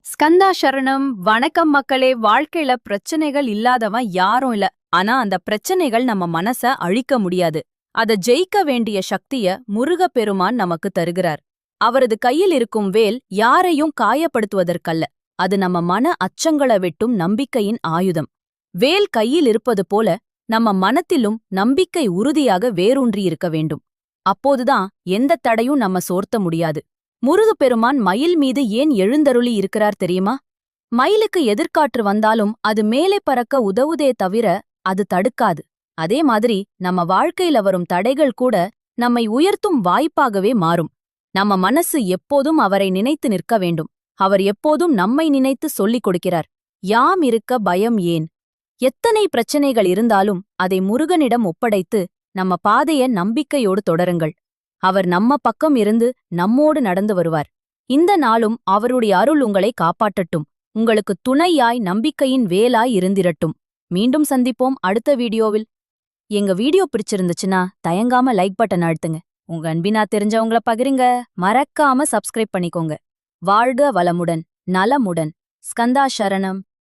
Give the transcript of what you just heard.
ஸ்கந்தா சரணம். வணக்கம் மக்களே. வாழ்க்கையில பிரச்சனைகள் இல்லாதவன் யாரும் இல்ல. ஆனா அந்த பிரச்சனைகள் நம்ம மனச அழிக்க முடியாது. அத ஜெயிக்க வேண்டிய சக்திய முருகப்பெருமான் நமக்கு தருகிறார். அவரது கையில் இருக்கும் வேல் யாரையும் காயப்படுத்துவதற்கல்ல. அது நம்ம மன அச்சங்கள வெட்டும் நம்பிக்கையின் ஆயுதம். வேல் கையில் இருப்பது போல நம்ம மனத்திலும் நம்பிக்கை உறுதியாக வேரூன்றியிருக்க வேண்டும். அப்போதுதான் எந்த தடையும் நம்ம சோர்த்த முடியாது. முருகப்பெருமான் மயில் மீது ஏன் எழுந்தருளி இருக்கிறார் தெரியுமா? மயிலுக்கு எதிர்காற்று வந்தாலும் அது மேலே பறக்க உதவுதே தவிர அது தடுக்காது. அதே மாதிரி நம்ம வாழ்க்கையில வரும் தடைகள் கூட நம்மை உயர்த்தும் வாய்ப்பாகவே மாறும். நம்ம மனசு எப்போதும் அவரை நினைத்து நிற்க வேண்டும். அவர் எப்போதும் நம்மை நினைத்து சொல்லிக் கொடுக்கிறார். யாம் இருக்க பயம் ஏன்? எத்தனை பிரச்சனைகள் இருந்தாலும் அதை முருகனிடம் ஒப்படைத்து நம்ம பாதைய நம்பிக்கையோடு தொடருங்கள். அவர் நம்ம பக்கம் இருந்து நம்மோடு நடந்து வருவார். இந்த நாளும் அவருடைய அருள் உங்களை காப்பாற்றட்டும். உங்களுக்கு துணையாய் நம்பிக்கையின் வேலாய் இருந்திரட்டும். மீண்டும் சந்திப்போம் அடுத்த வீடியோவில். எங்க வீடியோ பிடிச்சிருந்துச்சுன்னா தயங்காம லைக் பட்டன் அழுத்துங்க. உங்க அன்பினா தெரிஞ்சவங்கள பகிருங்க. மறக்காம சப்ஸ்கிரைப் பண்ணிக்கோங்க. வாழ்க வளமுடன், நலமுடன். ஸ்கந்தா சரணம்.